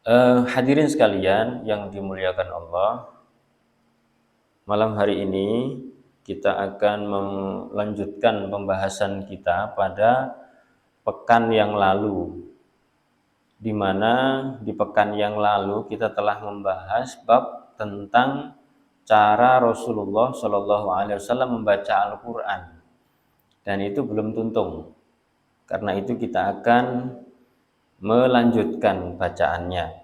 Hadirin sekalian yang dimuliakan Allah, malam hari ini kita akan melanjutkan pembahasan kita pada pekan yang lalu, di mana di pekan yang lalu kita telah membahas bab tentang cara Rasulullah Shallallahu Alaihi Wasallam membaca Al-Quran, dan itu belum tuntung. Karena itu kita akan melanjutkan bacaannya.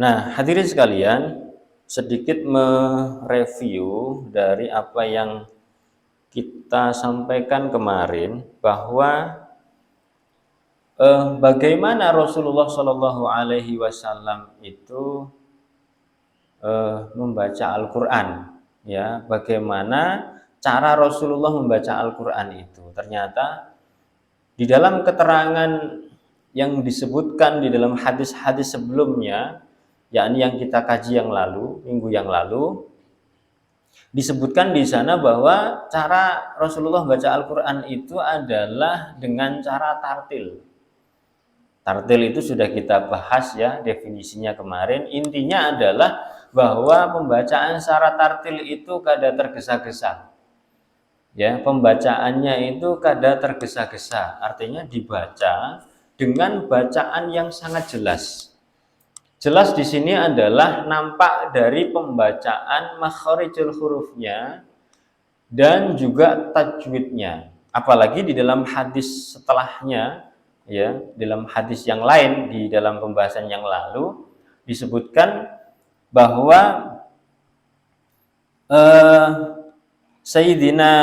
Nah, hadirin sekalian, sedikit mereview dari apa yang kita sampaikan kemarin, bahwa bagaimana Rasulullah Shallallahu Alaihi Wasallam itu membaca Al-Quran, ya, bagaimana cara Rasulullah membaca Al-Quran itu. Ternyata di dalam keterangan yang disebutkan di dalam hadis-hadis sebelumnya, yakni yang kita kaji yang lalu, minggu yang lalu, disebutkan di sana bahwa cara Rasulullah baca Al-Quran itu adalah dengan cara tartil. Tartil itu sudah kita bahas ya definisinya kemarin. Intinya adalah bahwa pembacaan secara tartil itu kada tergesa-gesa. Ya, pembacaannya itu kada tergesa-gesa, artinya dibaca dengan bacaan yang sangat jelas. Jelas di sini adalah nampak dari pembacaan makharijul hurufnya dan juga tajwidnya. Apalagi di dalam hadis setelahnya, ya, dalam hadis yang lain di dalam pembahasan yang lalu disebutkan bahwa Sayyidina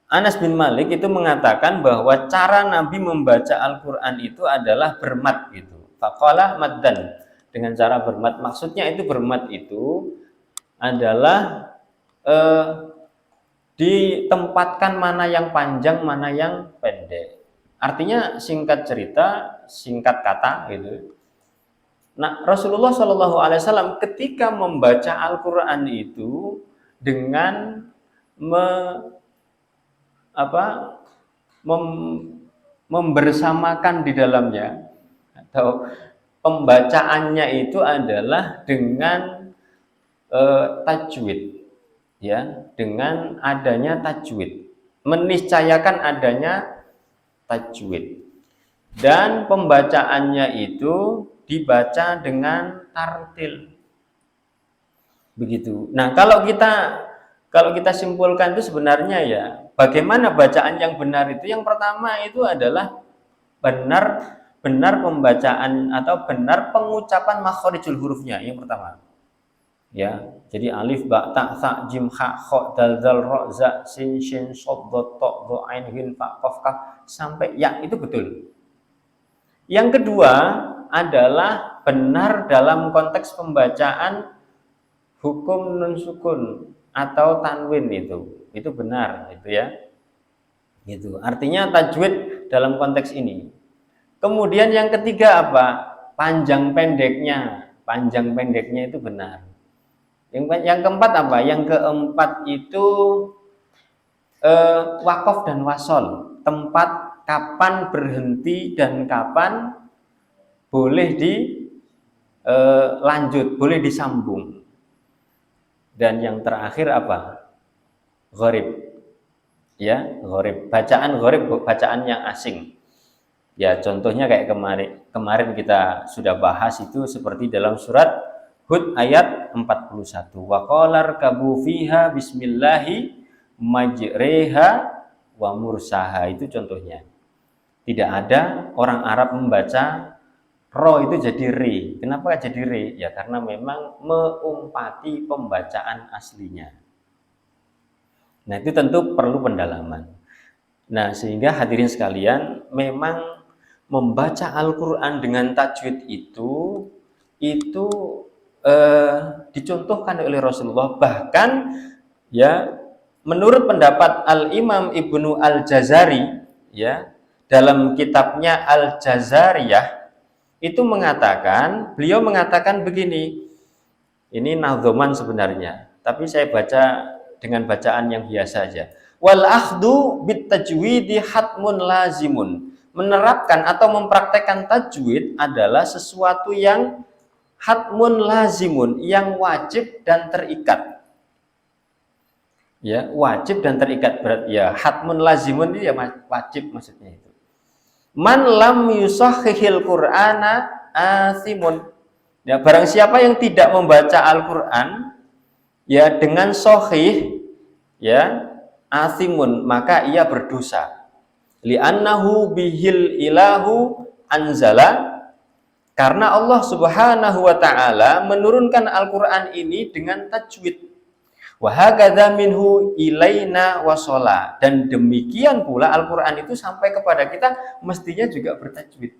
Anas bin Malik itu mengatakan bahwa cara Nabi membaca Al-Quran itu adalah bermat gitu. Faqala maddan, dengan cara bermat. Maksudnya itu bermat itu adalah ditempatkan mana yang panjang, mana yang pendek. Artinya singkat cerita, singkat kata gitu. Nah, Rasulullah Shallallahu Alaihi Wasallam ketika membaca Al-Quran itu dengan membersamakan di dalamnya, atau pembacaannya itu adalah dengan tajwid, ya, dengan adanya tajwid, meniscayakan adanya tajwid, dan pembacaannya itu dibaca dengan tartil. Begitu. Nah, kalau kita simpulkan itu sebenarnya ya, bagaimana bacaan yang benar itu? Yang pertama itu adalah benar pembacaan atau benar pengucapan makharijul hurufnya, yang pertama. Ya, jadi alif, ba, ta, tha, jim, ha, kha, dal, zal, ra, za, sin, shin, shad, dha, ta, dha, ain, hin, fa, qaf, kaf sampai ya, itu betul. Yang kedua adalah benar dalam konteks pembacaan hukum nun sukun atau tanwin, itu benar, itu ya. Gitu. Artinya tajwid dalam konteks ini. Kemudian yang ketiga apa? Panjang pendeknya itu benar. Yang keempat apa? Yang keempat itu waqaf dan wasol, tempat kapan berhenti dan kapan boleh lanjut, boleh disambung. Dan yang terakhir apa? Gharib. Ya, gharib. Bacaan gharib, bacaan yang asing. Ya, contohnya kayak kemarin kita sudah bahas itu seperti dalam surat Hud ayat 41. Wa qalar kabu fiha bismillahi majreha wa mursaha, itu contohnya. Tidak ada orang Arab membaca ro itu jadi re. Kenapa jadi re? Ya karena memang mengumpati pembacaan aslinya. Nah, itu tentu perlu pendalaman. Nah, sehingga hadirin sekalian, memang membaca Al-Quran dengan tajwid itu dicontohkan oleh Rasulullah. Bahkan ya, menurut pendapat Al-Imam Ibnu Al-Jazari, ya, dalam kitabnya Al-Jazariyah, itu beliau mengatakan begini. Ini nadzoman sebenarnya, tapi saya baca dengan bacaan yang biasa aja. Wal akhdu bit tajwidi hatmun lazimun menerapkan atau mempraktekkan tajwid adalah sesuatu yang hatmun lazimun, yang wajib dan terikat. Ya, wajib dan terikat, berarti ya hatmun lazimun itu ya wajib maksudnya itu. Man lam yusahhihil Qur'ana asimun. Ya, barang siapa yang tidak membaca Al-Qur'an ya dengan sahih, ya, asimun, maka ia berdosa. Li'annahu bihil ilahu anzala, karena Allah Subhanahu wa taala menurunkan Al-Qur'an ini dengan tajwid. Wa hakadza minhu ilaina wasala, dan demikian pula Al-Qur'an itu sampai kepada kita mestinya juga bertajwid.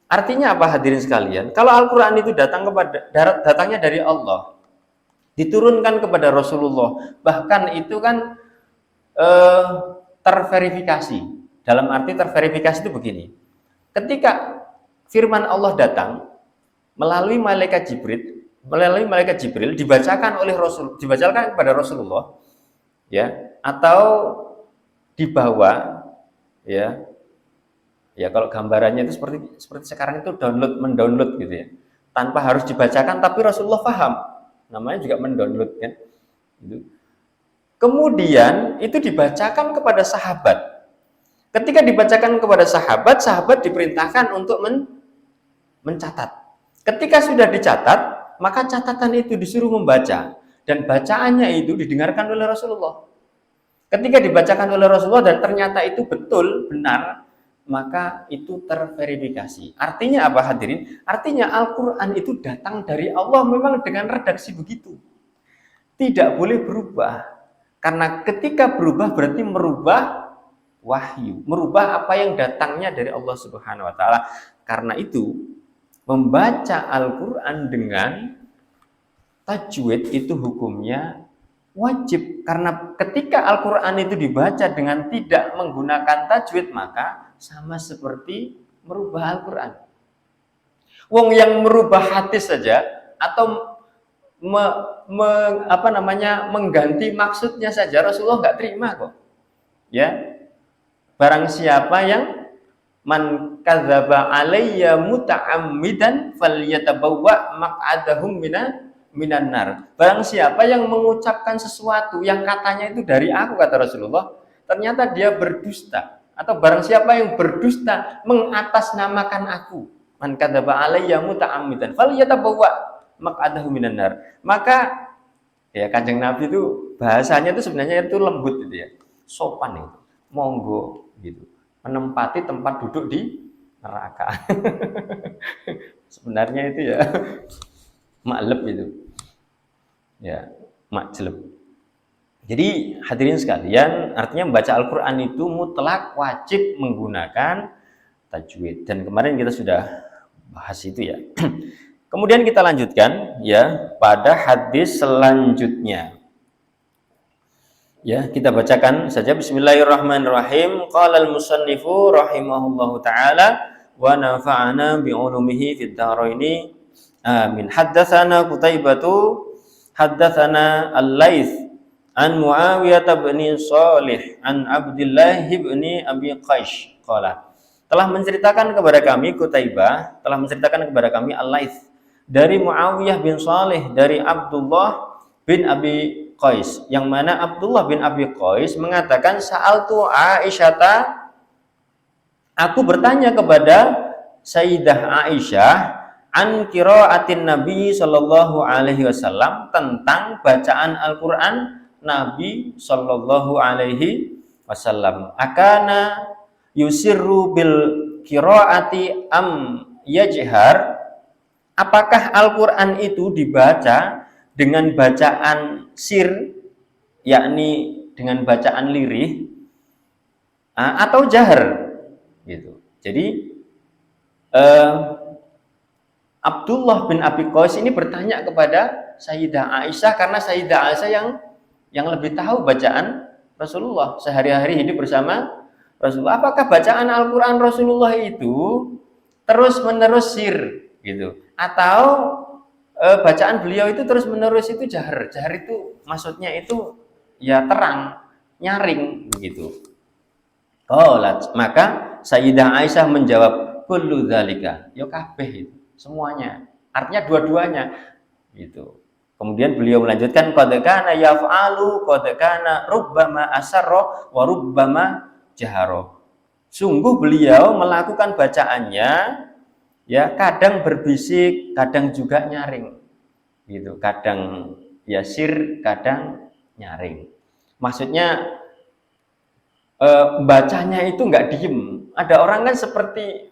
Artinya apa hadirin sekalian? Kalau Al-Qur'an itu datangnya dari Allah, diturunkan kepada Rasulullah, bahkan itu kan terverifikasi. Dalam arti terverifikasi itu begini. Ketika firman Allah datang melalui malaikat Jibril dibacakan oleh Rasul, dibacakan kepada Rasulullah, ya, atau dibawa, ya. Ya, kalau gambarannya itu seperti sekarang itu mendownload gitu ya. Tanpa harus dibacakan tapi Rasulullah paham. Namanya juga mendownload kan. Gitu. Kemudian itu dibacakan kepada sahabat. Ketika dibacakan kepada sahabat, sahabat diperintahkan untuk mencatat. Ketika sudah dicatat, maka catatan itu disuruh membaca, dan bacaannya itu didengarkan oleh Rasulullah. Ketika dibacakan oleh Rasulullah dan ternyata itu betul, benar, maka itu terverifikasi. Artinya apa hadirin? Artinya Al-Quran itu datang dari Allah memang dengan redaksi begitu. Tidak boleh berubah. Karena ketika berubah berarti merubah wahyu, merubah apa yang datangnya dari Allah Subhanahu wa taala. Karena itu membaca Al-Qur'an dengan tajwid itu hukumnya wajib. Karena ketika Al-Qur'an itu dibaca dengan tidak menggunakan tajwid, maka sama seperti merubah Al-Qur'an. Wong yang merubah hadis saja atau mengganti maksudnya saja Rasulullah nggak terima kok. Ya, barang siapa yang man kadzaba alayya muta'ammidan falyatabawwa maq'adahum minan nar. Barang siapa yang mengucapkan sesuatu yang katanya itu dari aku, kata Rasulullah, ternyata dia berdusta. Atau barang siapa yang berdusta mengatasnamakan aku, man kadzaba alayya muta'ammidan falyatabawwa maq'adahu minan nar. Maka ya Kanjeng Nabi itu bahasanya itu sebenarnya itu lembut gitu ya. Sopan itu. Monggo gitu. Menempati tempat duduk di neraka. Sebenarnya itu ya makleb itu. Ya, majleb. Jadi hadirin sekalian, artinya membaca Al-Qur'an itu mutlak wajib menggunakan tajwid. Dan kemarin kita sudah bahas itu ya. Kemudian kita lanjutkan ya pada hadis selanjutnya. Ya, kita bacakan saja. Bismillahirrahmanirrahim. Qala al-musannifu rahimahullahu taala wa nafa'ana bi ulumihi fid dharaini. Amin. Haddatsana Qutaibatu haddatsana Al-Laits an Muawiyah bin Shalih an Abdullah bin Abi Qais qala. Telah menceritakan kepada kami Qutaibah, telah menceritakan kepada kami Al-Laits dari Muawiyah bin Shalih dari Abdullah bin Abi Qais, yang mana Abdullah bin Abi Qais mengatakan sa'altu Aisyata, aku bertanya kepada Sayyidah Aisyah an qiraatin Nabi sallallahu alaihi wasallam, tentang bacaan Al-Qur'an Nabi sallallahu alaihi wasallam. Akana yusirru bil qiraati am yajhar, apakah Al-Qur'an itu dibaca dengan bacaan sir, yakni dengan bacaan lirih, atau jahar gitu. Jadi Abdullah bin Abi Qais ini bertanya kepada Sayyidah Aisyah, karena Sayyidah Aisyah yang lebih tahu bacaan Rasulullah, sehari-hari hidup bersama Rasulullah. Apakah bacaan Al-Qur'an Rasulullah itu terus-menerus sir gitu, atau bacaan beliau itu terus-menerus itu jahar. Jahar itu maksudnya itu ya terang, nyaring begitu. Maka Sayyidah Aisyah menjawab, kullu dzalika, ya kabeh itu, semuanya. Artinya dua-duanya. Gitu. Kemudian beliau melanjutkan, qad kana yaf'alu qad kana rubbama asarra wa rubbama jahara. Sungguh beliau melakukan bacaannya ya kadang berbisik, kadang juga nyaring. Gitu. Kadang ya sir, kadang nyaring. Maksudnya bacanya itu nggak diem. Ada orang kan seperti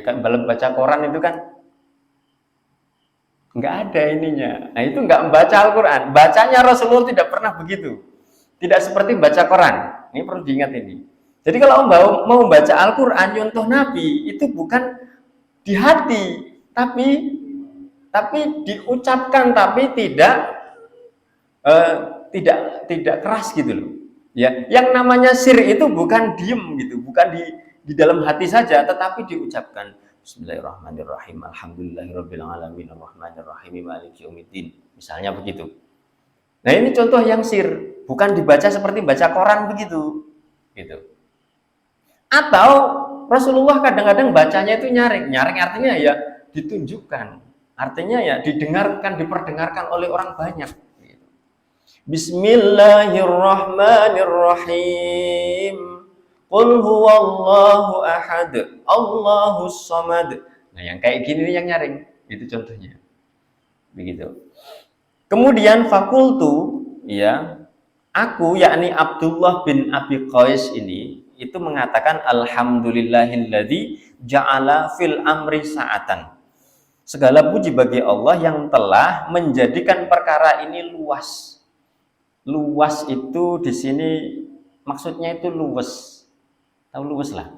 kan dalam baca koran itu kan nggak ada ininya. Nah itu nggak membaca Al-Quran. Bacanya Rasulullah tidak pernah begitu. Tidak seperti baca koran. Ini perlu diingat ini. Jadi kalau mau membaca Al-Quran, contoh Nabi itu bukan di hati, tapi diucapkan, tapi tidak keras gitu loh. Ya, yang namanya sir itu bukan diem gitu, bukan di dalam hati saja, tetapi diucapkan. Bismillahirrahmanirrahim. Alhamdulillahirabbil alamin arrahmanirrahim maliki yaumiddin. Misalnya begitu. Nah, ini contoh yang sir, bukan dibaca seperti baca koran begitu. Gitu. Atau Rasulullah kadang-kadang bacanya itu nyaring. Nyaring artinya ya ditunjukkan. Artinya ya didengarkan, diperdengarkan oleh orang banyak. Gitu. Bismillahirrahmanirrahim. Qul huwallahu ahad, Allahus samad. Nah, yang kayak gini yang nyaring, itu contohnya. Begitu. Kemudian fakultu, ya, aku yakni Abdullah bin Abi Qais ini itu mengatakan alhamdulillahilladzi ja'ala fil amri sa'atan. Segala puji bagi Allah yang telah menjadikan perkara ini luas. Luas itu di sini maksudnya itu luwes. Tahu luwes lah.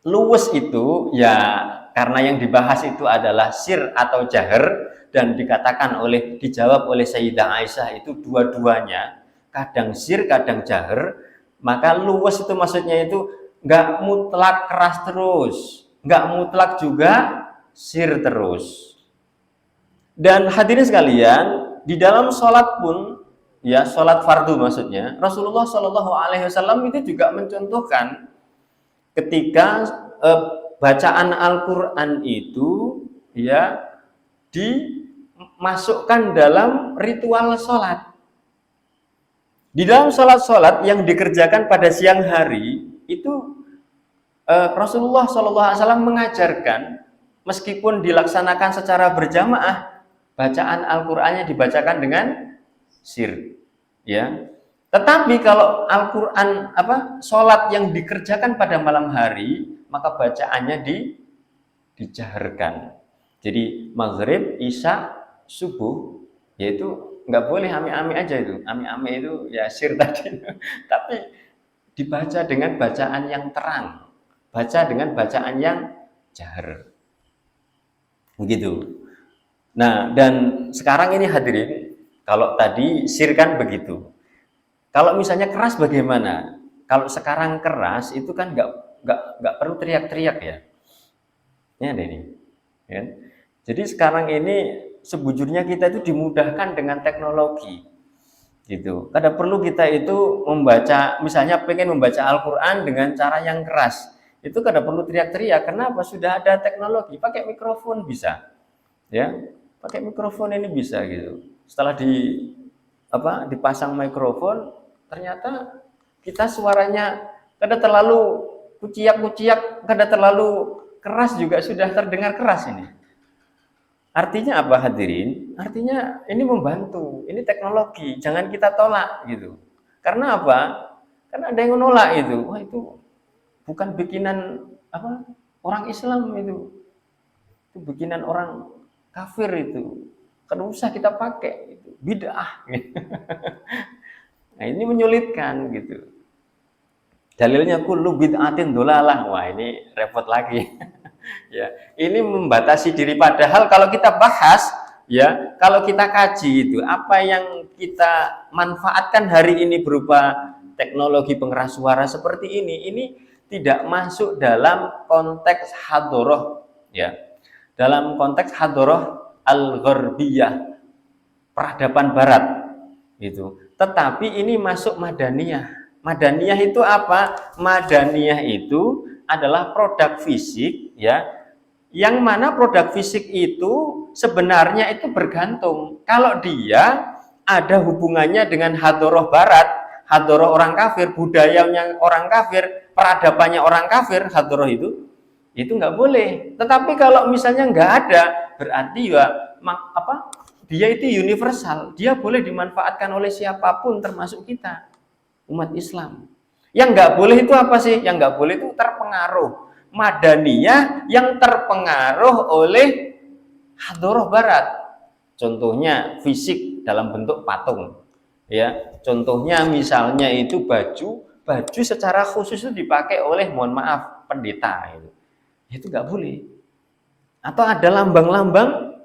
Luwes itu ya karena yang dibahas itu adalah sir atau jahar dan dijawab oleh Sayyidah Aisyah itu dua-duanya, kadang sir, kadang jahar, maka luwes itu maksudnya itu nggak mutlak keras terus, nggak mutlak juga sir terus. Dan hadirin sekalian, di dalam sholat pun ya sholat fardu maksudnya Rasulullah Shallallahu Alaihi Wasallam itu juga mencontohkan ketika bacaan Al-Quran itu ya dimasukkan dalam ritual sholat. Di dalam sholat yang dikerjakan pada siang hari itu Rasulullah Shallallahu Alaihi Wasallam mengajarkan meskipun dilaksanakan secara berjamaah, bacaan Al-Qur'annya dibacakan dengan sir, ya. Tetapi kalau Al-Qur'an sholat yang dikerjakan pada malam hari, maka bacaannya dijaharkan. Jadi maghrib, isya, subuh, yaitu nggak boleh ami-ami aja itu. Ami-ami itu ya sir tadi, tapi dibaca dengan bacaan yang terang, baca dengan bacaan yang jahar. Begitu. Nah, dan sekarang ini hadirin, kalau tadi sir kan begitu. Kalau misalnya keras bagaimana? Kalau sekarang keras itu kan nggak perlu teriak-teriak ya. Ini ada ini. Ya. Jadi sekarang ini sebujurnya kita itu dimudahkan dengan teknologi. Gitu. Kada perlu kita itu membaca, misalnya pengen membaca Al-Qur'an dengan cara yang keras. Itu kada perlu teriak-teriak. Kenapa? Sudah ada teknologi, pakai mikrofon bisa. Ya. Pakai mikrofon ini bisa gitu. Setelah dipasang mikrofon, ternyata kita suaranya kada terlalu kuciak-kuciak, kada terlalu keras juga sudah terdengar keras ini. Artinya apa hadirin? Artinya ini membantu, ini teknologi, jangan kita tolak gitu. Karena apa? Karena ada yang menolak itu. Wah, itu bukan bikinan orang Islam itu. Itu bikinan orang kafir itu. Kan usah kita pakai itu. Bid'ah. Nah, ini menyulitkan gitu. Dalilnya kullu bid'atin dolalah. Wah, ini repot lagi. Ya, ini membatasi diri, padahal kalau kita bahas ya, kalau kita kaji itu apa yang kita manfaatkan hari ini berupa teknologi pengeras suara seperti ini tidak masuk dalam konteks hadoroh ya, dalam konteks hadoroh al-gharbiyah, peradaban barat itu, tetapi ini masuk madaniyah, Madaniyah itu apa? Madaniyah itu adalah produk fisik, ya, yang mana produk fisik itu sebenarnya itu bergantung. Kalau dia ada hubungannya dengan hadoroh barat, hadoroh orang kafir, budayanya orang kafir, peradabannya orang kafir, hadoroh itu nggak boleh. Tetapi kalau misalnya nggak ada, berarti ya dia itu universal, dia boleh dimanfaatkan oleh siapapun termasuk kita, umat Islam. Yang nggak boleh itu apa sih? Yang nggak boleh itu terpengaruh. Madaniyah yang terpengaruh oleh hadoroh barat. Contohnya fisik dalam bentuk patung. Ya, contohnya misalnya itu baju secara khusus itu dipakai oleh, mohon maaf, pendeta itu nggak boleh. Atau ada lambang-lambang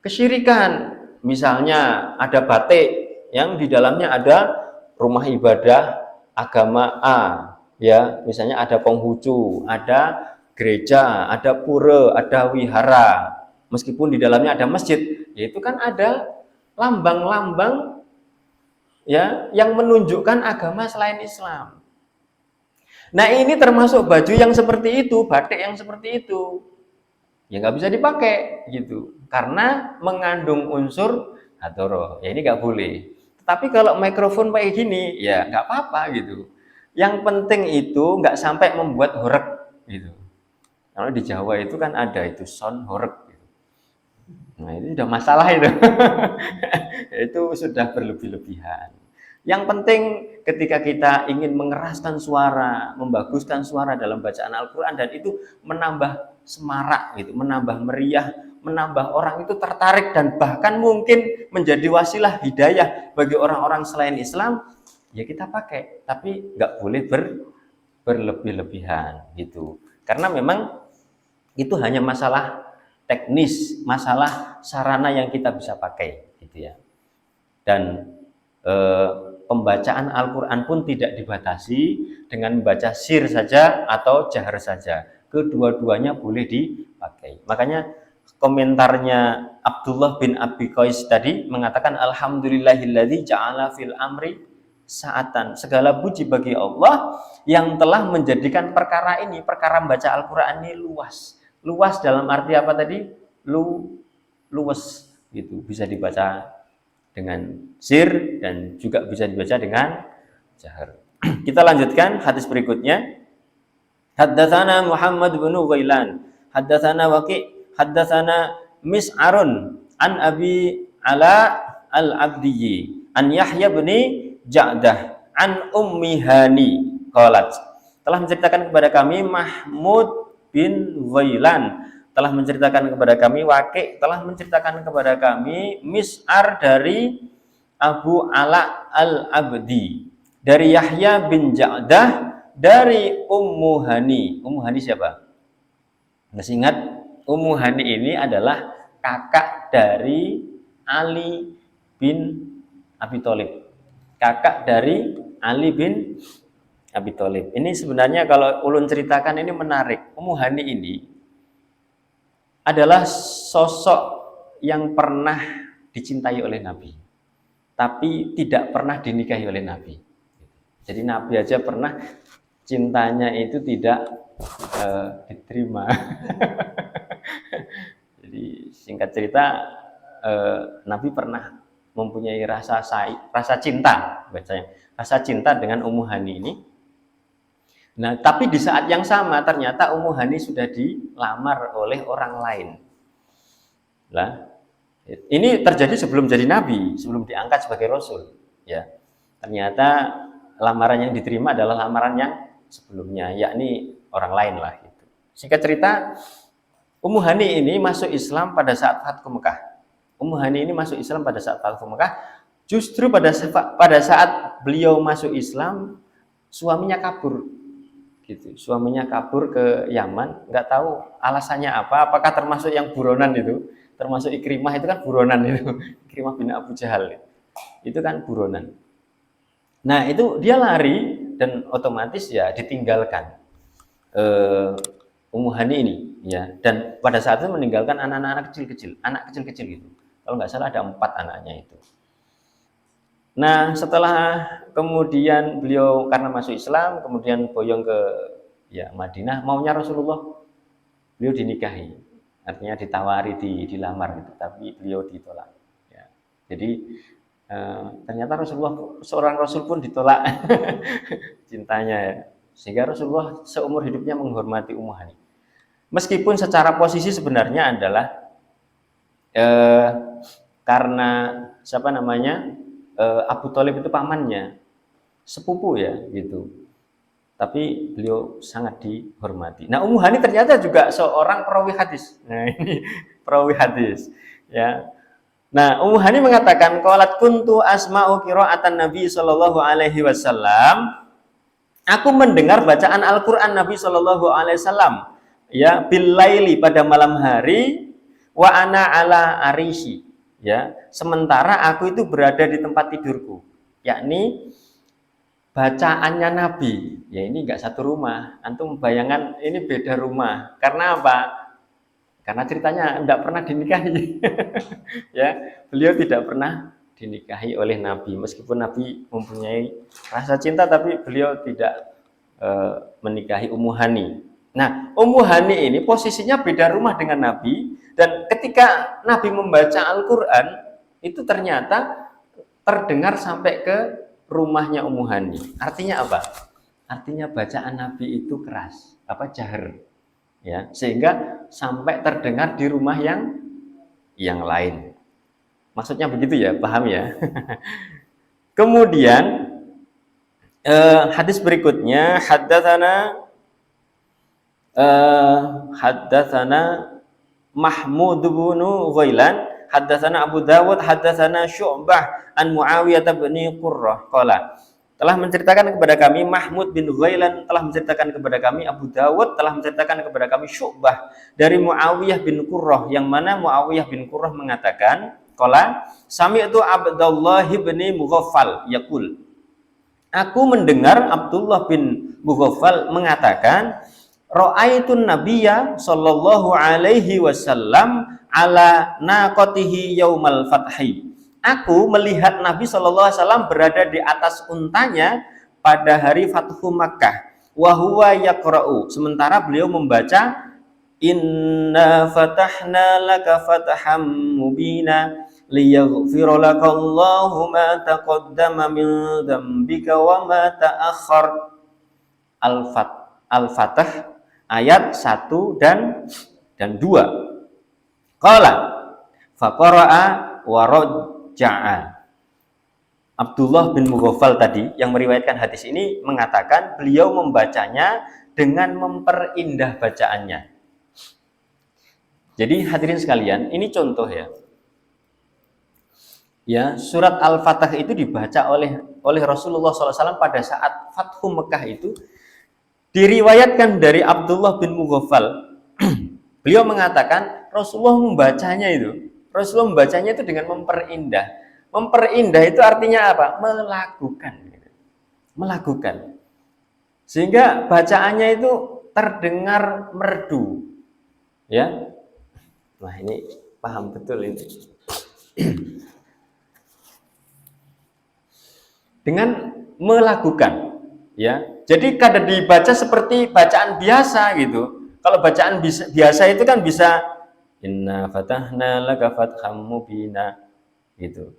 kesyirikan, misalnya ada batik yang di dalamnya ada rumah ibadah agama A, ya, misalnya ada Konghucu, ada gereja, ada pura, ada wihara, meskipun di dalamnya ada masjid, yaitu kan ada lambang-lambang, ya, yang menunjukkan agama selain Islam. Nah, ini termasuk baju yang seperti itu, batik yang seperti itu, ya nggak bisa dipakai gitu, karena mengandung unsur hadoroh. Ya ini nggak boleh. Tapi kalau mikrofon kayak gini, ya nggak apa-apa gitu. Yang penting itu nggak sampai membuat horeg gitu. Kalau di Jawa itu kan ada itu sound horeg. Gitu. Nah itu sudah masalah itu. Itu sudah berlebih-lebihan. Yang penting ketika kita ingin mengeraskan suara, membaguskan suara dalam bacaan Al-Quran, dan itu menambah semarak gitu, menambah meriah, menambah orang itu tertarik, dan bahkan mungkin menjadi wasilah hidayah bagi orang-orang selain Islam, ya kita pakai, tapi nggak boleh berlebih-lebihan gitu. Karena memang itu hanya masalah teknis, masalah sarana yang kita bisa pakai gitu ya. Dan pembacaan Al-Quran pun tidak dibatasi dengan membaca sir saja atau jahar saja. Kedua-duanya boleh dipakai. Makanya komentarnya Abdullah bin Abi Qais tadi mengatakan alhamdulillahilladzi ja'ala fil amri sa'atan. Segala puji bagi Allah yang telah menjadikan perkara ini, perkara membaca Al-Quran ini luas. Luas dalam arti apa tadi? Luas gitu. Bisa dibaca dengan sir dan juga bisa dibaca dengan jahar. Kita lanjutkan hadis berikutnya. Haddatsana Muhammad bin Ghailan, haddatsana Waqi', haddatsana Mis'arun an Abi Ala al-Abdiyyi, an Yahya bin Ja'dah, an Ummi Hani qalat. Telah menceritakan kepada kami Mahmud bin Ghailan, telah menceritakan kepada kami, Waqi' telah menceritakan kepada kami, Mis'ar dari Abu Ala al-Abdi, dari Yahya bin Ja'dah, dari Ummu Hani. Ummu Hani siapa? Masih ingat? Ummu Hani ini adalah kakak dari Ali bin Abi Thalib. Kakak dari Ali bin Abi Thalib. Ini sebenarnya kalau ulun ceritakan ini menarik. Ummu Hani ini adalah sosok yang pernah dicintai oleh Nabi, tapi tidak pernah dinikahi oleh Nabi. Jadi Nabi aja pernah cintanya itu tidak diterima. Jadi singkat cerita, Nabi pernah mempunyai rasa cinta, bacanya rasa cinta dengan Ummu Hani ini. Nah, tapi di saat yang sama ternyata Ummu Hani sudah dilamar oleh orang lain. Lah, ini terjadi sebelum jadi nabi, sebelum diangkat sebagai rasul, ya. Ternyata lamaran yang diterima adalah lamaran yang sebelumnya, yakni orang lain lah gitu. Singkat cerita, Ummu Hani ini masuk Islam pada saat Fathu Mekah. Ummu Hani ini masuk Islam pada saat Fathu Mekah. Justru pada saat beliau masuk Islam, suaminya kabur. Gitu. Suaminya kabur ke Yaman, nggak tahu alasannya apa, apakah termasuk yang buronan itu, termasuk Ikrimah itu kan buronan itu, Ikrimah bin Abu Jahal itu kan buronan. Nah itu dia lari dan otomatis ya ditinggalkan Ummu Hani ini, ya, dan pada saat itu meninggalkan anak kecil-kecil gitu. Kalau nggak salah ada 4 anaknya itu. Nah, setelah kemudian beliau karena masuk Islam, kemudian boyong ke Madinah, maunya Rasulullah beliau dinikahi. Artinya ditawari, dilamar gitu, tapi beliau ditolak. Ya. Jadi ternyata Rasulullah, seorang Rasul pun ditolak cintanya ya. Sehingga Rasulullah seumur hidupnya menghormati Ummu Hani. Meskipun secara posisi sebenarnya adalah karena siapa namanya Abu Thalib itu pamannya, sepupu ya gitu. Tapi beliau sangat dihormati. Nah, Ummu Hani ternyata juga seorang perawi hadis. Nah, ini perawi hadis ya. Nah, Ummu Hani mengatakan qalat kuntu asma'u qira'atan Nabi sallallahu alaihi wasallam. Aku mendengar bacaan Al-Qur'an Nabi sallallahu alaihi wasallam ya bil laili pada malam hari wa ana ala arishi ya. Sementara aku itu berada di tempat tidurku. Yakni bacaannya Nabi, ya ini enggak satu rumah. Antum bayangkan ini beda rumah. Karena apa? Karena ceritanya enggak pernah dinikahi. Ya, beliau tidak pernah dinikahi oleh Nabi. Meskipun Nabi mempunyai rasa cinta, tapi beliau tidak menikahi Ummu Hani. Nah, Ummu Hani ini posisinya beda rumah dengan Nabi. Dan ketika Nabi membaca Al-Quran, itu ternyata terdengar sampai ke rumahnya Ummu Hani. Artinya apa? Artinya bacaan Nabi itu keras, jahar, ya, sehingga sampai terdengar di rumah yang lain. Maksudnya begitu ya, paham ya? Kemudian hadis berikutnya haddatsana Mahmud bin Ghailan haddatsana Abu Dawud haddatsana Syu'bah an Muawiyah bin Qurrah qala telah menceritakan kepada kami Mahmud bin Ghailan telah menceritakan kepada kami Abu Dawud telah menceritakan kepada kami Syu'bah dari Muawiyah bin Qurrah yang mana Muawiyah bin Qurrah mengatakan qala sami'tu Abdullah bin Mughaffal yaqul aku mendengar Abdullah bin Mughaffal mengatakan ra'aitun nabiyya sallallahu alaihi wasallam ala naqatihi yaumal fathi. Aku melihat Nabi sallallahu alaihi wasallam berada di atas untanya pada hari Fathu Makkah. Wa huwa yaqra'u. Sementara beliau membaca inna fatahna laka fatham mubina liyaghfira lakallahu ma taqaddama min dzambika wa ma ta'akhkhar. Al-Fatah ayat 1 dan 2. Qala faqara'a wa raja'a. Abdullah bin Mughaffal tadi yang meriwayatkan hadis ini mengatakan beliau membacanya dengan memperindah bacaannya. Jadi hadirin sekalian, ini contoh ya. Ya, surat Al-Fatah itu dibaca oleh Rasulullah SAW pada saat Fathu Mekah itu. Diriwayatkan dari Abdullah bin Mughaffal, beliau mengatakan Rasulullah membacanya itu dengan memperindah. Memperindah itu artinya apa? Melakukan. Sehingga bacaannya itu terdengar merdu. Ya. Nah, ini paham betul ini. Dengan melakukan, ya. Jadi kadang dibaca seperti bacaan biasa gitu. Kalau bacaan biasa itu kan bisa inna fatahna laka fatham mubina gitu.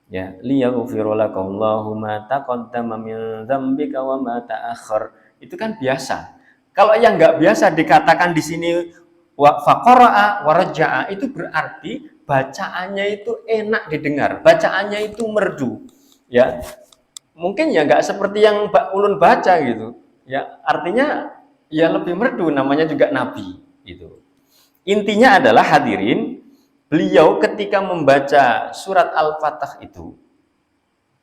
Ya, liyaghfira lakallahu ma taqaddama min dzambika wa ma ta'akhkhar. Itu kan biasa. Kalau yang enggak biasa dikatakan di sini wa faqara'a wa raja'a, itu berarti bacaannya itu enak didengar, bacaannya itu merdu. Ya. Mungkin ya nggak seperti yang Mbak Ulun baca gitu, ya artinya ya lebih merdu, namanya juga Nabi gitu. Intinya adalah hadirin, beliau ketika membaca surat Al-Fatah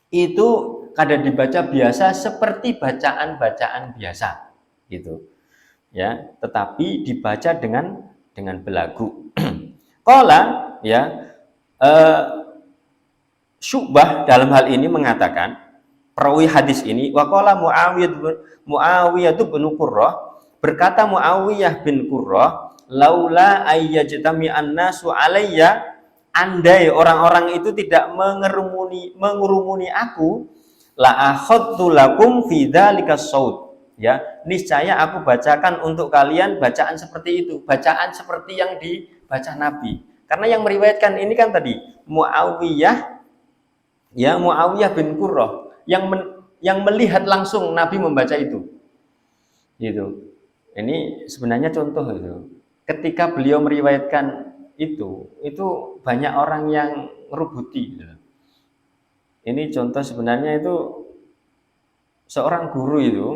itu kadang dibaca biasa seperti bacaan biasa gitu, ya, tetapi dibaca dengan belagu. Qala ya Syu'bah dalam hal ini mengatakan perawi hadis ini waqala Muawiyah bin Qurrah berkata Muawiyah bin Qurrah laula ayyajtami an-nasu alayya andai orang-orang itu tidak mengurumuni aku, la akhadtu lakum fi dzalika saut. Ya, niscaya aku bacakan untuk kalian bacaan seperti itu, bacaan seperti yang dibaca Nabi. Karena yang meriwayatkan ini kan tadi Muawiyah, ya Muawiyah bin Qurrah yang melihat langsung Nabi membaca itu. Gitu. Ini sebenarnya contoh itu. Ketika beliau meriwayatkan itu banyak orang yang rubuti. Ini contoh sebenarnya itu seorang guru itu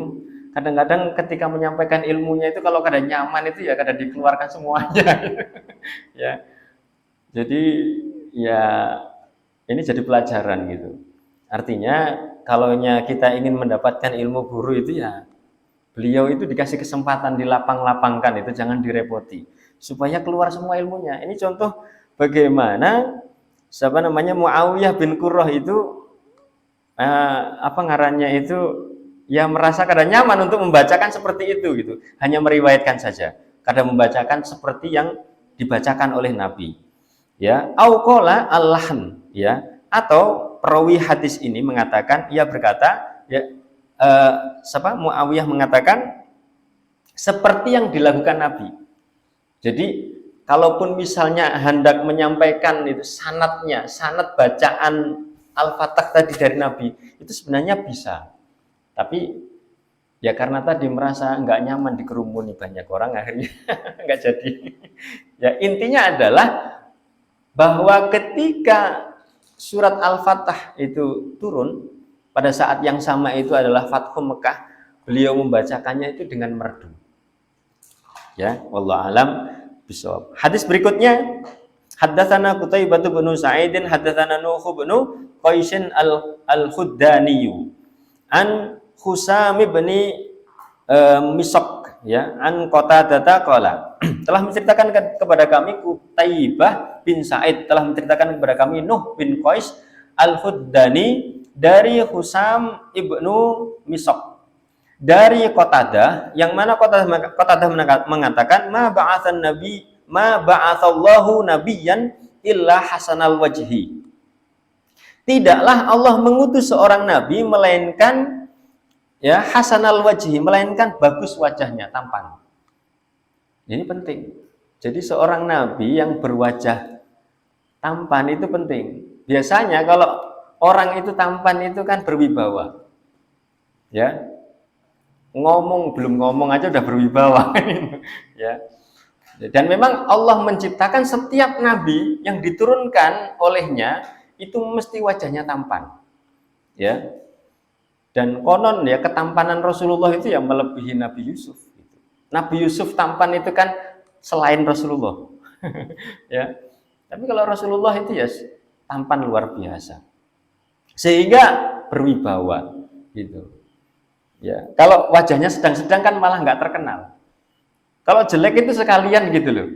kadang-kadang ketika menyampaikan ilmunya itu kalau kadang nyaman itu ya kadang dikeluarkan semuanya. Ya. Jadi ya ini jadi pelajaran gitu. Artinya kalaunya kita ingin mendapatkan ilmu guru itu ya beliau itu dikasih kesempatan dilapang-lapangkan, itu jangan direpoti supaya keluar semua ilmunya. Ini contoh bagaimana Muawiyah bin Qurrah itu ngarannya itu ya merasa kadang nyaman untuk membacakan seperti itu gitu. Hanya meriwayatkan saja, kadang membacakan seperti yang dibacakan oleh Nabi. Ya, auqala allahan, ya, atau perawi hadis ini mengatakan, ia berkata, ya, Muawiyah mengatakan seperti yang dilakukan Nabi. Jadi kalaupun misalnya hendak menyampaikan itu sanad bacaan Al-Fatah tadi dari Nabi itu sebenarnya bisa, tapi ya karena tadi merasa nggak nyaman dikerumuni banyak orang akhirnya nggak jadi. Ya intinya adalah bahwa ketika surat Al-Fatah itu turun pada saat yang sama itu adalah Fathu Mekah, beliau membacakannya itu dengan merdu. Ya, wallahu alam bishawab. Hadis berikutnya, haddatsana Qutaibah bin Sa'id, haddatsana Nuh bin Qais al-Khuddani an Husam bin Misaq, ya, an Qatadah qala telah menceritakan kepada kami Qutaibah bin Sa'id, telah menceritakan kepada kami Nuh bin Qais al-Khuddani dari Husam ibnu Misaq dari Qatadah, yang mana Qatadah mengatakan ma ba'atsallahu nabiyyan illa hasanal wajhi. Tidaklah Allah mengutus seorang nabi melainkan ya hasanal wajhi, melainkan bagus wajahnya, tampan. Ini penting. Jadi seorang nabi yang berwajah tampan itu penting. Biasanya kalau orang itu tampan itu kan berwibawa. Ya. Belum ngomong aja udah berwibawa. Ya. Dan memang Allah menciptakan setiap nabi yang diturunkan olehnya itu mesti wajahnya tampan. Ya. Dan konon ya ketampanan Rasulullah itu yang melebihi Nabi Yusuf. Nabi Yusuf tampan itu kan selain Rasulullah. Ya. Tapi kalau Rasulullah itu ya tampan luar biasa. Sehingga berwibawa gitu. Ya, kalau wajahnya sedang-sedang kan malah nggak terkenal. Kalau jelek itu sekalian gitu loh.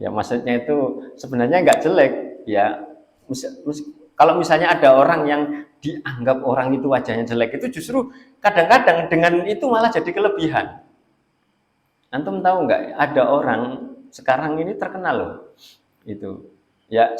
Ya maksudnya itu sebenarnya nggak jelek. Ya, kalau misalnya ada orang yang dianggap orang itu wajahnya jelek, itu justru kadang-kadang dengan itu malah jadi kelebihan. Antum tahu nggak? Ada orang sekarang ini terkenal loh. Itu. Ya,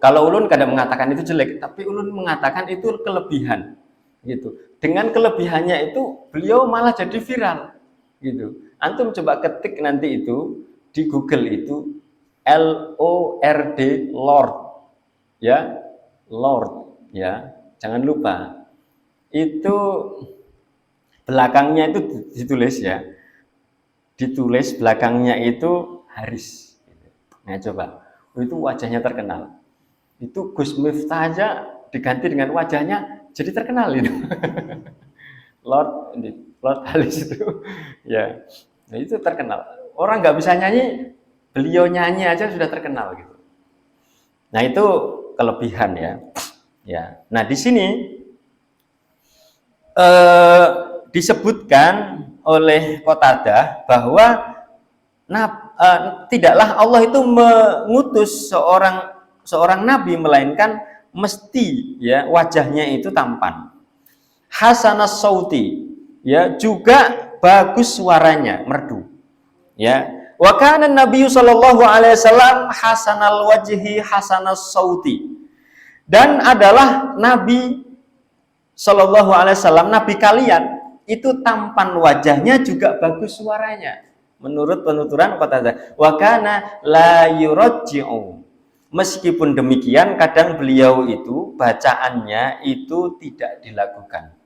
kalau ulun kadang mengatakan itu jelek, tapi ulun mengatakan itu kelebihan. Gitu. Dengan kelebihannya itu beliau malah jadi viral gitu. Antum coba ketik nanti itu di Google itu LORD, Lord, ya, Lord, ya, jangan lupa itu belakangnya itu ditulis belakangnya itu Haris. Nah coba itu wajahnya terkenal. Itu Gus Miftah aja diganti dengan wajahnya jadi terkenal itu. Lord Halis itu ya, nah itu terkenal. Orang nggak bisa nyanyi, beliau nyanyi aja sudah terkenal gitu. Nah itu kelebihan ya. Ya. Nah di sini disebutkan oleh Qatadah bahwa tidaklah Allah itu mengutus seorang nabi melainkan mesti ya wajahnya itu tampan, hasanas sauti, ya juga bagus suaranya, merdu, ya Wa kana Nabi sallallahu alaihi wasallam hasanal wajhi hasanas sauti. Dan adalah Nabi sallallahu alaihi wasallam, nabi kalian itu tampan wajahnya juga bagus suaranya. Menurut penuturan Qatadah, wa kana la yurajji'u. Meskipun demikian, kadang beliau itu bacaannya itu tidak dilakukan.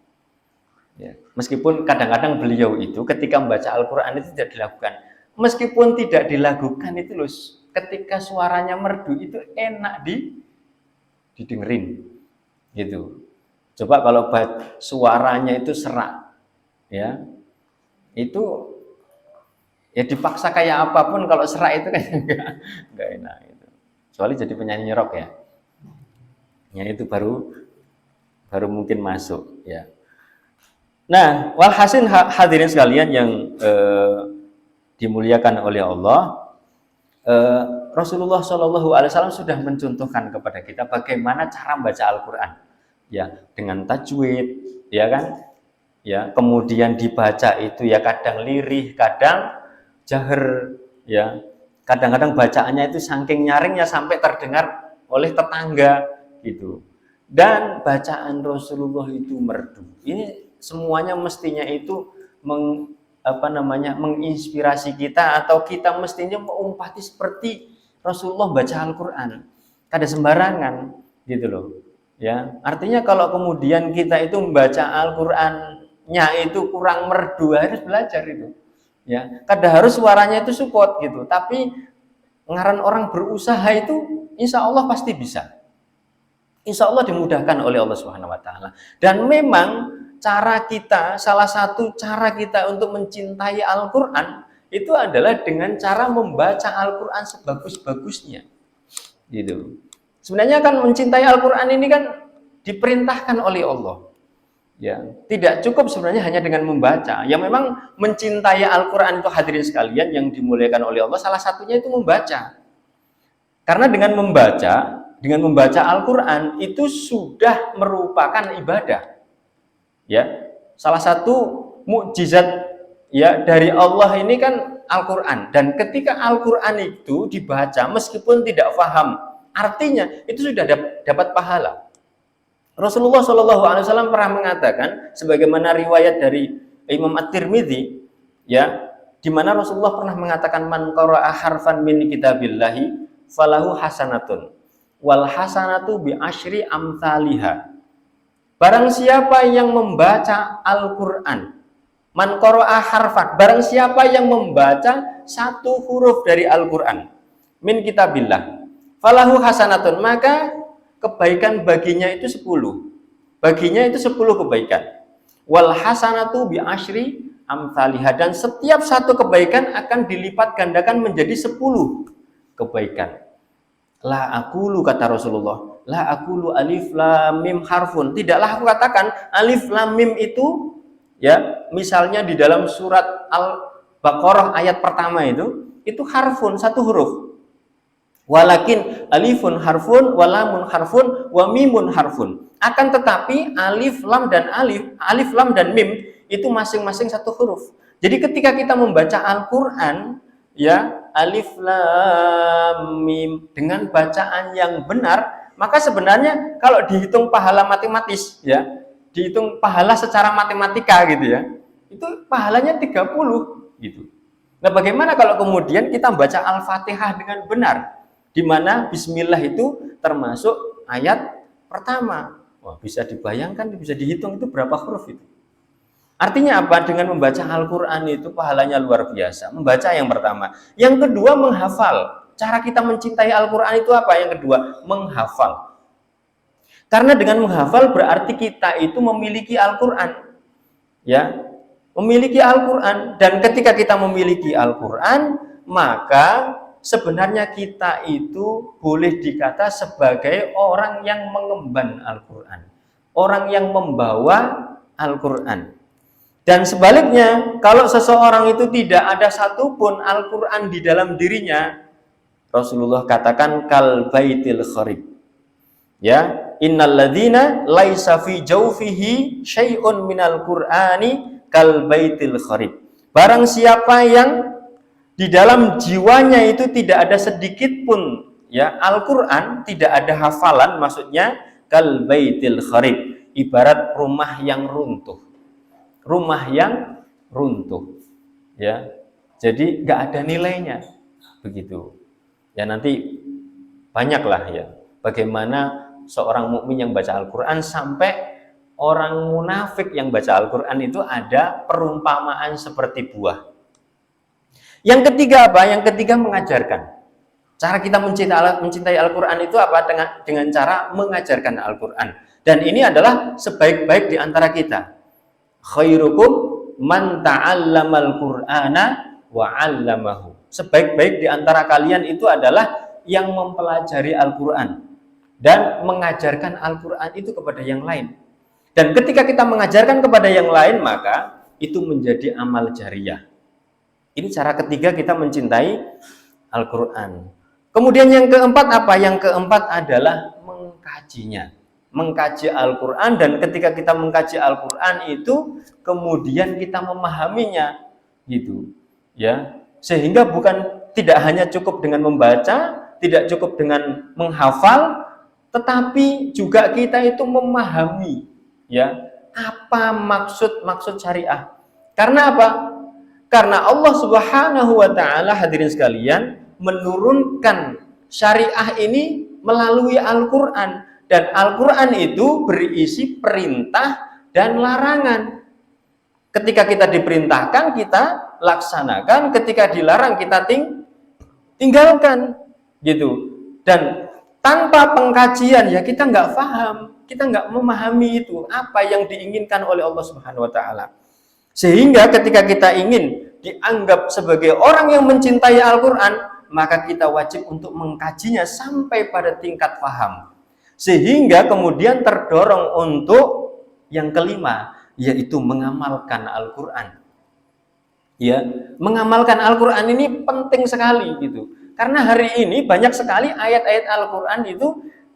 Ya. Meskipun kadang-kadang beliau itu ketika membaca Al-Quran itu tidak dilakukan. Meskipun tidak dilakukan itu loh, ketika suaranya merdu itu enak didengerin, gitu. Coba kalau suaranya itu serak, ya, itu ya dipaksa kayak apapun kalau serak itu kan enggak enak. Gitu. Kecuali jadi penyanyi rock ya. Ya itu baru mungkin masuk ya. Nah, walhasil hadirin sekalian yang dimuliakan oleh Allah, Rasulullah Shallallahu Alaihi Wasallam sudah mencontohkan kepada kita bagaimana cara membaca Al-Quran, ya dengan tajwid, ya kan, ya kemudian dibaca itu ya kadang lirih, kadang jahar, ya kadang-kadang bacaannya itu saking nyaringnya sampai terdengar oleh tetangga gitu. Dan bacaan Rasulullah itu merdu. Ini semuanya mestinya itu menginspirasi kita, atau kita mestinya mengumpati seperti Rasulullah baca Al-Quran. Kada sembarangan gitu loh. Ya, artinya kalau kemudian kita itu membaca Al-Qur'annya itu kurang merdu, harus belajar itu. Ya, kada harus suaranya itu support gitu, tapi ngaran orang berusaha itu insya Allah pasti bisa. Insya Allah dimudahkan oleh Allah Subhanahu Wa Taala. Dan memang cara kita, salah satu cara kita untuk mencintai Al-Quran itu adalah dengan cara membaca Al-Quran sebagus-bagusnya. Gitu. Sebenarnya kan mencintai Al-Quran ini kan diperintahkan oleh Allah. Ya, tidak cukup sebenarnya hanya dengan membaca. Ya memang mencintai Al-Quran itu hadirin sekalian yang dimuliakan oleh Allah, salah satunya itu membaca. Karena dengan membaca Al-Quran itu sudah merupakan ibadah. Ya, salah satu mukjizat ya dari Allah ini kan Al-Quran. Dan ketika Al-Quran itu dibaca meskipun tidak paham artinya, itu sudah dapat pahala. Rasulullah SAW pernah mengatakan, sebagaimana riwayat dari Imam At-Tirmidzi, ya, di mana Rasulullah pernah mengatakan, man qara'a harfan min kitabillahi falahu hasanatun wal hasanatu bi asyri amthaliha. Barang siapa yang membaca Al-Quran, man qara'a harfan, barang siapa yang membaca satu huruf dari Al-Quran, min kitabillah, falahu hasanatun, maka kebaikan baginya itu 10. Baginya itu 10 kebaikan. Wal hasanatu bi asyri amthaliha, dan setiap satu kebaikan akan dilipat gandakan menjadi 10 kebaikan. La aqulu, kata Rasulullah, la aqulu alif lam mim harfun. Tidaklah aku katakan alif lam mim itu, ya, misalnya di dalam surat Al-Baqarah ayat pertama itu harfun, satu huruf. Walakin alifun harfun, walamun harfun, wa mimun harfun. Akan tetapi alif lam dan mim itu masing-masing satu huruf. Jadi ketika kita membaca Al-Quran, ya, alif lam mim dengan bacaan yang benar, maka sebenarnya kalau dihitung pahala matematis, ya, dihitung pahala secara matematika gitu ya, itu pahalanya 30 gitu. Nah, bagaimana kalau kemudian kita membaca Al-Fatihah dengan benar, di mana bismillah itu termasuk ayat pertama? Wah, bisa dibayangkan, bisa dihitung itu berapa huruf itu. Artinya apa? Dengan membaca Al-Quran itu pahalanya luar biasa. Membaca yang pertama. Yang kedua, menghafal. Cara kita mencintai Al-Quran itu apa? Yang kedua, menghafal. Karena dengan menghafal berarti kita itu memiliki Al-Quran. Ya, memiliki Al-Quran. Dan ketika kita memiliki Al-Quran, maka sebenarnya kita itu boleh dikata sebagai orang yang mengemban Al-Quran. Orang yang membawa Al-Quran. Dan sebaliknya, kalau seseorang itu tidak ada satupun Al-Quran di dalam dirinya, Rasulullah katakan kal baitil kharib. Ya, innalladzina laisa fi jawfihi syai'un minal Qur'ani kal baitil kharib. Barang siapa yang di dalam jiwanya itu tidak ada sedikit pun ya Al-Qur'an, tidak ada hafalan, maksudnya kal baitil kharib, ibarat rumah yang runtuh. Rumah yang runtuh. Ya. Jadi nggak ada nilainya. Begitu. Ya nanti banyaklah ya bagaimana seorang mukmin yang baca Al-Qur'an sampai orang munafik yang baca Al-Qur'an itu ada perumpamaan seperti buah. Yang ketiga apa? Yang ketiga mengajarkan. Cara kita mencintai Al-Quran itu apa? Dengan cara mengajarkan Al-Quran. Dan ini adalah sebaik-baik di antara kita. Khairukum man ta'allamal Qur'ana wa 'allamahu. Sebaik-baik di antara kalian itu adalah yang mempelajari Al-Quran dan mengajarkan Al-Quran itu kepada yang lain. Dan ketika kita mengajarkan kepada yang lain, maka itu menjadi amal jariyah. Ini cara ketiga kita mencintai Al-Quran. Kemudian yang keempat apa? Yang keempat adalah mengkajinya. Mengkaji Al-Quran, dan ketika kita mengkaji Al-Quran itu kemudian kita memahaminya gitu. Ya, sehingga tidak hanya cukup dengan membaca, tidak cukup dengan menghafal, tetapi juga kita itu memahami ya apa maksud syariah. Karena apa? Karena Allah Subhanahu wa taala, hadirin sekalian, menurunkan syariah ini melalui Al-Qur'an, dan Al-Qur'an itu berisi perintah dan larangan. Ketika kita diperintahkan, kita laksanakan, ketika dilarang kita tinggalkan gitu. Dan tanpa pengkajian ya kita nggak paham, kita nggak memahami itu apa yang diinginkan oleh Allah Subhanahu wa taala. Sehingga ketika kita ingin dianggap sebagai orang yang mencintai Al-Quran, maka kita wajib untuk mengkajinya sampai pada tingkat paham. Sehingga kemudian terdorong untuk yang kelima, yaitu mengamalkan Al-Quran. Ya, mengamalkan Al-Quran ini penting sekali gitu. Karena hari ini banyak sekali ayat-ayat Al-Quran itu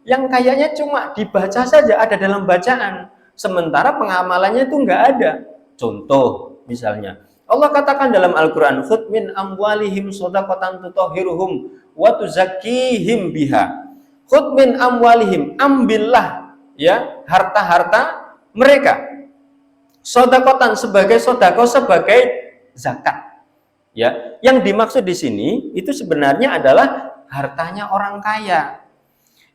yang kayaknya cuma dibaca saja, ada dalam bacaan. Sementara pengamalannya itu nggak ada. Contoh misalnya, Allah katakan dalam Al-Quran, khudh min amwalihim shadaqatan tutahhiruhum wa tuzakkihim biha. Khudh min amwalihim, ambillah ya harta-harta mereka. Shadaqatan sebagai sedekah, sebagai zakat. Ya, yang dimaksud di sini itu sebenarnya adalah hartanya orang kaya.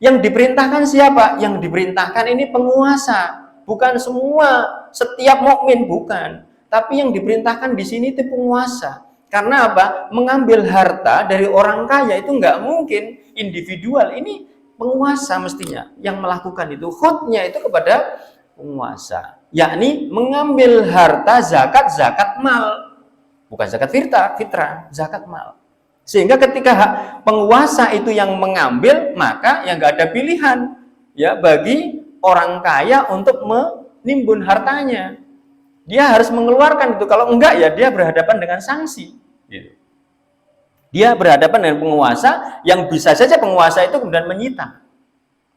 Yang diperintahkan siapa? Yang diperintahkan ini penguasa. Bukan semua, setiap mukmin, bukan. Tapi yang diperintahkan di sini itu penguasa. Karena apa? Mengambil harta dari orang kaya itu nggak mungkin individual. Ini penguasa mestinya yang melakukan itu. Khutnya itu kepada penguasa. Yakni mengambil harta zakat mal. Bukan zakat fitrah, zakat mal. Sehingga ketika penguasa itu yang mengambil, maka yang nggak ada pilihan ya bagi orang kaya untuk menimbun hartanya. Dia harus mengeluarkan itu. Kalau enggak ya dia berhadapan dengan sanksi. Gitu. Dia berhadapan dengan penguasa yang bisa saja penguasa itu kemudian menyita.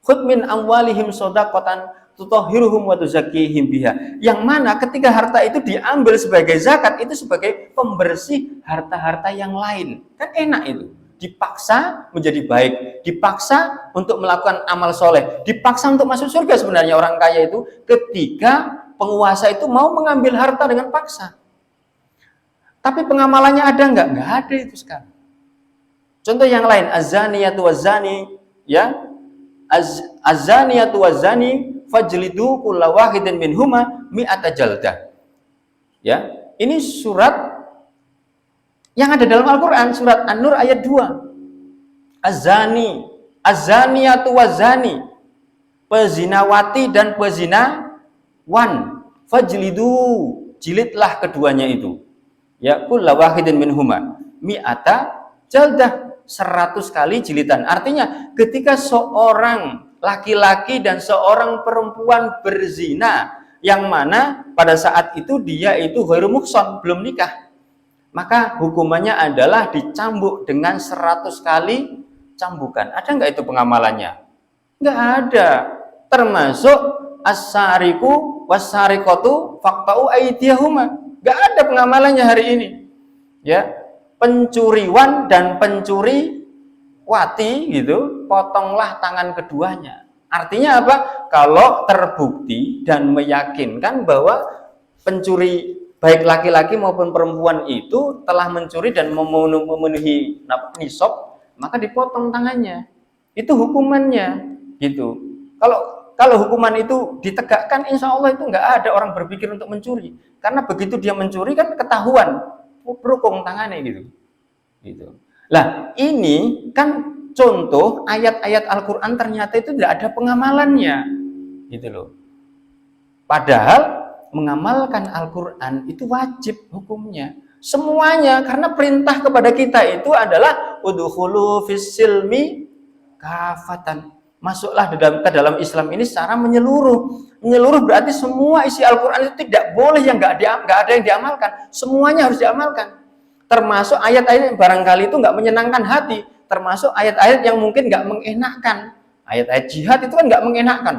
Khudh min amwalihim shadaqatan tutahhiruhum wa tuzakkihim biha. Yang mana ketika harta itu diambil sebagai zakat, itu sebagai pembersih harta-harta yang lain. Kan enak itu. Dipaksa menjadi baik, dipaksa untuk melakukan amal soleh, dipaksa untuk masuk surga sebenarnya orang kaya itu ketika penguasa itu mau mengambil harta dengan paksa. Tapi pengamalannya ada nggak? Nggak ada itu sekarang. Contoh yang lain, az-zaniyatu waz-zani, ya, az-zaniyatu waz-zani fajlidu kulla wahidin minhuma mi'ata jaldah. Ya, ini surat yang ada dalam Al-Quran, surat An-Nur ayat 2. Az-zani, az-zaniyatu waz-zani, pezinawati dan pezinawan, fajlidu, jilidlah keduanya itu. Ya, kulla wahidin minhuma mi'ata jaldah, 100 kali jilidan. Artinya ketika seorang laki-laki dan seorang perempuan berzina, yang mana pada saat itu dia itu ghairu muhsan, belum nikah, maka hukumannya adalah dicambuk dengan 100 kali cambukan. Ada nggak itu pengamalannya? Nggak ada. Termasuk as-sariku was-sariqatu faqta'u aydiyahuma. Nggak ada pengamalannya hari ini. Ya. pencuriwan dan pencuri wati gitu, potonglah tangan keduanya. Artinya apa? Kalau terbukti dan meyakinkan bahwa pencuri baik laki-laki maupun perempuan itu telah mencuri dan memenuhi nisab, maka dipotong tangannya. Itu hukumannya gitu. Kalau hukuman itu ditegakkan, insya Allah itu nggak ada orang berpikir untuk mencuri. Karena begitu dia mencuri kan ketahuan, berhukum tangannya gitu. Lah ini kan contoh ayat-ayat Al-Quran ternyata itu tidak ada pengamalannya, gitu loh. Padahal mengamalkan Al-Quran itu wajib hukumnya, semuanya, karena perintah kepada kita itu adalah udkhulu fis-silmi kafatan, masuklah ke dalam Islam ini secara menyeluruh. Menyeluruh berarti semua isi Al-Quran itu tidak boleh yang nggak ada yang diamalkan, semuanya harus diamalkan. Termasuk ayat-ayat yang barangkali itu nggak menyenangkan hati, termasuk ayat-ayat yang mungkin nggak mengenakan. Ayat-ayat jihad itu kan nggak mengenakan.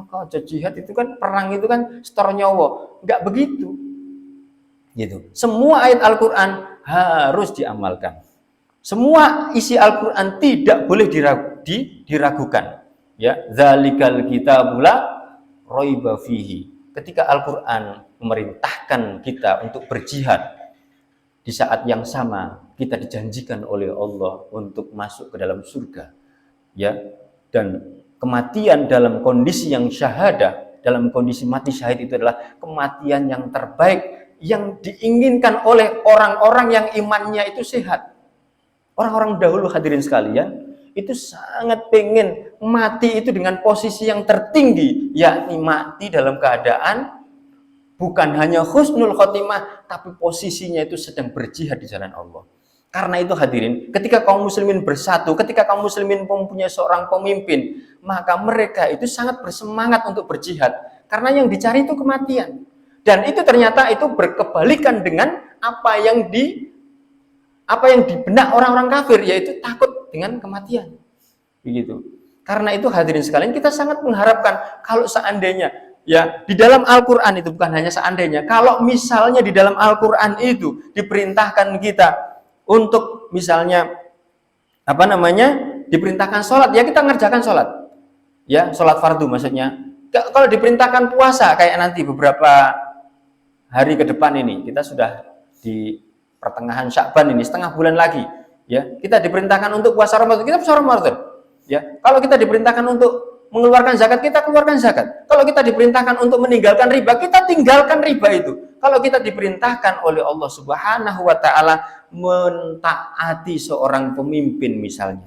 Kalau jihad itu kan perang itu kan setor nyawa, nggak begitu. Gitu. Semua ayat Al-Quran harus diamalkan. Semua isi Al-Quran tidak boleh diragukan. Ya, dzalikal kitabul la raiba fihi. Ketika Al-Quran memerintahkan kita untuk berjihad, di saat yang sama kita dijanjikan oleh Allah untuk masuk ke dalam surga, ya, dan kematian dalam kondisi yang syahadah, dalam kondisi mati syahid itu adalah kematian yang terbaik yang diinginkan oleh orang-orang yang imannya itu sehat. Orang-orang dahulu hadirin sekalian itu sangat pengen mati itu dengan posisi yang tertinggi, yakni mati dalam keadaan bukan hanya husnul khotimah, tapi posisinya itu sedang berjihad di jalan Allah. Karena itu hadirin, ketika kaum muslimin bersatu, ketika kaum muslimin mempunyai seorang pemimpin, maka mereka itu sangat bersemangat untuk berjihad. Karena yang dicari itu kematian. Dan itu ternyata itu berkebalikan dengan apa yang di benak orang-orang kafir, yaitu takut dengan kematian. Begitu. Karena itu hadirin sekalian, kita sangat mengharapkan kalau seandainya ya, di dalam Al-Quran itu bukan hanya seandainya, kalau misalnya di dalam Al-Quran itu diperintahkan kita untuk misalnya diperintahkan sholat, ya kita ngerjakan sholat, ya sholat fardu maksudnya. Kalau diperintahkan puasa kayak nanti beberapa hari ke depan ini, kita sudah di pertengahan Sya'ban ini, setengah bulan lagi, ya kita diperintahkan untuk puasa Ramadan, kita puasa Ramadan, ya. Kalau kita diperintahkan untuk mengeluarkan zakat, kita keluarkan zakat. Kalau kita diperintahkan untuk meninggalkan riba, kita tinggalkan riba itu. Kalau kita diperintahkan oleh Allah Subhanahu wa taala mentaati seorang pemimpin misalnya.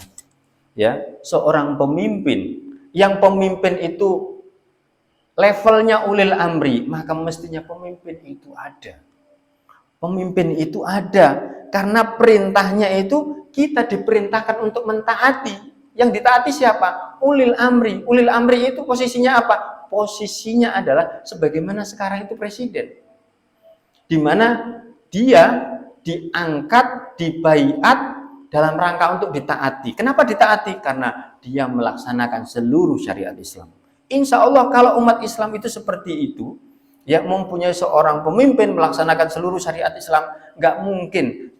Ya, seorang pemimpin yang pemimpin itu levelnya ulil amri, maka mestinya pemimpin itu ada. Pemimpin itu ada karena perintahnya itu kita diperintahkan untuk mentaati. Yang ditaati siapa? Ulil amri. Ulil amri itu posisinya apa? Posisinya adalah sebagaimana sekarang itu presiden. Di mana dia diangkat, dibaiat dalam rangka untuk ditaati. Kenapa ditaati? Karena dia melaksanakan seluruh syariat Islam. Insya Allah kalau umat Islam itu seperti itu, ya mempunyai seorang pemimpin melaksanakan seluruh syariat Islam, nggak mungkin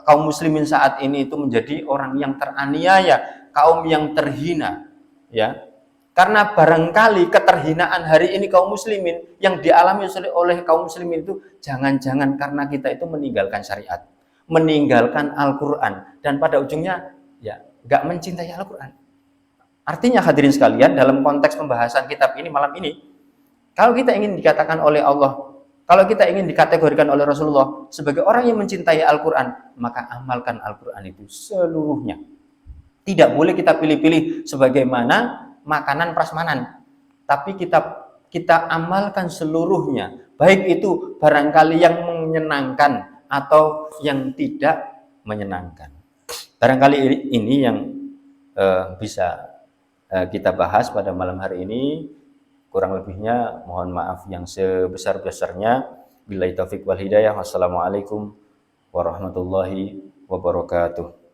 kaum muslimin saat ini itu menjadi orang yang teraniaya, kaum yang terhina, ya. Karena barangkali keterhinaan hari ini kaum muslimin yang dialami oleh kaum muslimin itu jangan-jangan karena kita itu meninggalkan syariat, meninggalkan Al-Quran, dan pada ujungnya ya nggak mencintai Al-Quran. Artinya hadirin sekalian, dalam konteks pembahasan kitab ini malam ini, kalau kita ingin dikatakan oleh Allah, kalau kita ingin dikategorikan oleh Rasulullah sebagai orang yang mencintai Al-Quran, maka amalkan Al-Quran itu seluruhnya. Tidak boleh kita pilih-pilih sebagaimana makanan prasmanan, tapi kita amalkan seluruhnya, baik itu barangkali yang menyenangkan atau yang tidak menyenangkan. Barangkali ini yang bisa kita bahas pada malam hari ini. Kurang lebihnya mohon maaf yang sebesar-besarnya. Billahi taufik wal hidayah. Wassalamualaikum warahmatullahi wabarakatuh.